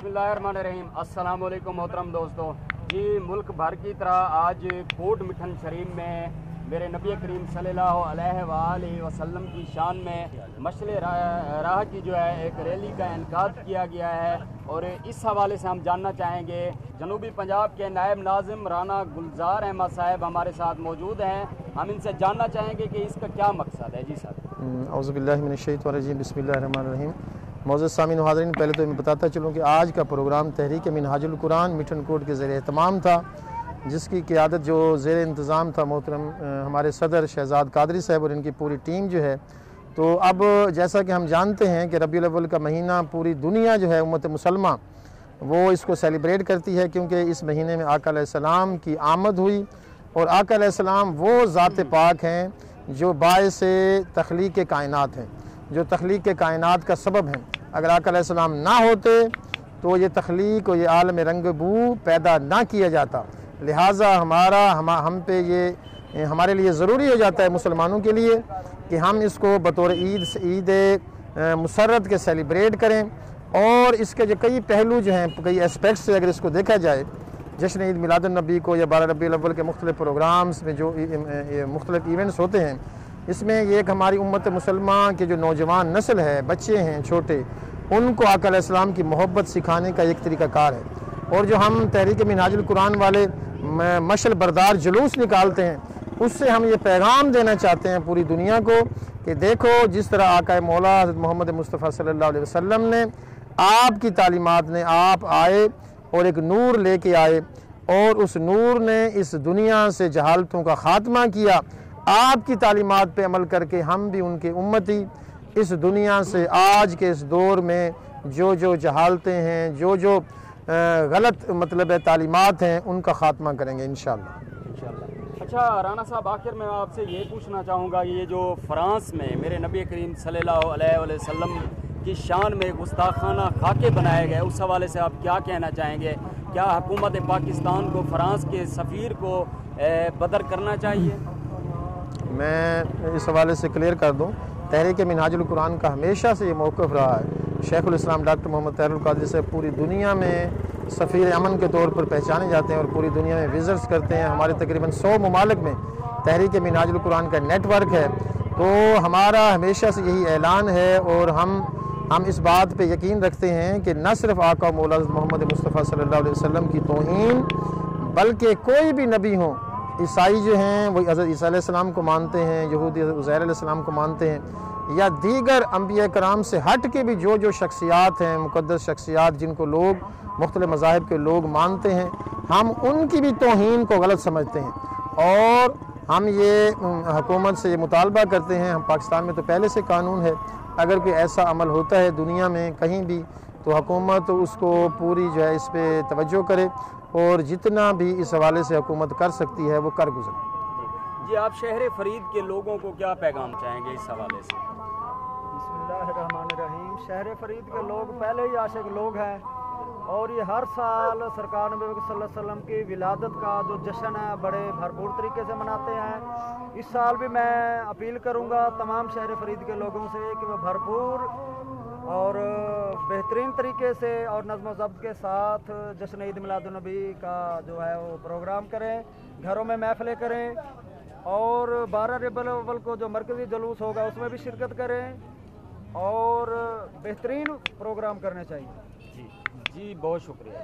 बिस्मिल्लाहिर्रहमानिर्रहीम। अस्सलाम वालेकुम मोहतरम दोस्तों। जी, मुल्क भर की तरह आज कोट मिठन शरीफ में मेरे नबी करीम सल्लल्लाहु अलैहि वसल्लम की शान में मशले राह की जो है एक रैली का इनेकाद किया गया है, और इस हवाले से हम जानना चाहेंगे। जनूबी पंजाब के नायब नाज़िम राना गुलजार अहमद साहब हमारे साथ मौजूद हैं। हम इनसे जानना चाहेंगे कि इसका क्या मकसद है। जी सर। औज़ु बिल्लाहि मिनश्शैतानिर्रजीम, बिस्मिल्लाहिर्रहमानिर्रहीम। मौजूद सामीन हाज़रीन, पहले तो मैं बताता चलूँ कि आज का प्रोग्राम तहरीक मिनहाजुल कुरान मिठन कोट के ज़ेर एहतमाम था, जिसकी क़ियादत जो ज़ेर इंतज़ाम था मोहतरम हमारे सदर शहज़ाद कादरी साहब और इनकी पूरी टीम जो है। तो अब जैसा कि हम जानते हैं कि रबीउल अव्वल का महीना पूरी दुनिया जो है उम्मत मुसलमा वो इसको सेलिब्रेट करती है, क्योंकि इस महीने में आका अलैहिस्सलाम की आमद हुई, और आका अलैहिस्सलाम वो ज़ात पाक हैं जो बाइस तख्लीक़ के कायनात हैं, जो तख्लीक़ के कायनात का सबब हैं। अगर आका अलैहिस्सलाम ना होते तो ये तख्लीक़ और ये आलम रंग बू पैदा ना किया जाता। लिहाजा हम पे ये हमारे लिए ज़रूरी हो जाता है मुसलमानों के लिए कि हम इसको बतौर ईद मुसर्रत के सेलिब्रेट करें, और इसके जो कई पहलू जो हैं, कई एस्पेक्ट्स से अगर इसको देखा जाए, जश्न ईद मिलादुन नबी को या 12 रबीउल अव्वल के मुख्तलिफ़ प्रोग्राम्स में जो मुख्तलिफ़ इवेंट्स होते हैं, इसमें ये एक हमारी उम्मत मुसलमान के जो नौजवान नस्ल है, बच्चे हैं छोटे, उनको आका अलैहिस्सलाम की मोहब्बत सिखाने का एक तरीक़ाकार है। और जो हम तहरीक मिनहाजुल कुरान वाले मशल बरदार जुलूस निकालते हैं, उससे हम ये पैगाम देना चाहते हैं पूरी दुनिया को कि देखो, जिस तरह आका मौला हज़रत मोहम्मद मुस्तफ़ा सल्लल्लाहु अलैहि वसल्लम ने आपकी तालीमात ने आप आए और एक नूर लेके आए, और उस नूर ने इस दुनिया से जहालतों का ख़ात्मा किया। आपकी तालीमात पे अमल करके हम भी उनके उम्मती इस दुनिया से आज के इस दौर में जो जो जहालतें हैं, जो जो गलत मतलब तालीमात हैं, उनका ख़ात्मा करेंगे इंशाअल्लाह। अच्छा राना साहब, आखिर में आपसे ये पूछना चाहूँगा, ये जो फ्रांस में मेरे नबी करीम सल्लल्लाहु अलैहि वसल्लम की शान में गुस्ताखाना खाके बनाए गए, उस हवाले से आप क्या कहना चाहेंगे? क्या हुकूमत पाकिस्तान को फ्रांस के सफ़ीर को बदर करना चाहिए? मैं इस हवाले से क्लियर कर दूँ, तहरीक मिनहाजुल कुरान का हमेशा से ये मौक़िफ़ रहा है। शेखुल इस्लाम डॉक्टर मोहम्मद तैयरुल कादरी से पूरी दुनिया में सफ़ीर अमन के तौर पर पहचाने जाते हैं और पूरी दुनिया में विज़िट्स करते हैं। हमारे तकरीबन 100 ममालिक में तहरीक मिनहाजुल कुरान का नेटवर्क है। तो हमारा हमेशा से यही ऐलान है, और हम इस बात पे यकीन रखते हैं कि न सिर्फ़ आका मौला मोहम्मद मुस्तफ़ा सल्लल्लाहु अलैहि वसल्लम की तौहीन, बल्कि कोई भी नबी हो, ईसाई जो हैं वो हज़रत ईसा अलैहिस्सलाम को मानते हैं, यहूदी उज़ैर अलैहिस्सलाम को मानते हैं, या दीगर अंबिया कराम से हट के भी जो जो शख्सियात हैं, मुक़द्दस शख्सियात जिनको लोग मुख्तलिफ़ मज़ाहिब के लोग मानते हैं, हम उनकी भी तौहीन को गलत समझते हैं। और हम ये हुकूमत से ये मुतालबा करते हैं, हम पाकिस्तान में तो पहले से कानून है, अगर कोई ऐसा अमल होता है दुनिया में कहीं भी, तो हुकूमत उसको पूरी जो है इस पर तवज्जो करे, और जितना भी इस हवाले से हुकूमत कर सकती है वो कर गुजरे। जी, आप शहर फरीद के लोगों को क्या पैगाम चाहेंगे इस हवाले से? बिस्मिल्लाहिर्रहमानिर्रहीम। शहर फरीद के लोग पहले ही आशिक लोग हैं, और ये हर साल सरकार नबी सल्लल्लाहु अलैहि वसल्लम की विलादत का जो जश्न है बड़े भरपूर तरीके से मनाते हैं। इस साल भी मैं अपील करूंगा तमाम शहर फरीद के लोगों से कि वो भरपूर और बेहतरीन तरीके से और नज़्म ज़ब्त के साथ जश्न ईद मिलादुन नबी का जो है वो प्रोग्राम करें, घरों में महफ़िलें करें, और 12 रबीउल अव्वल को जो मरकज़ी जुलूस होगा उसमें भी शिरकत करें, और बेहतरीन प्रोग्राम करने चाहिए। जी, बहुत शुक्रिया।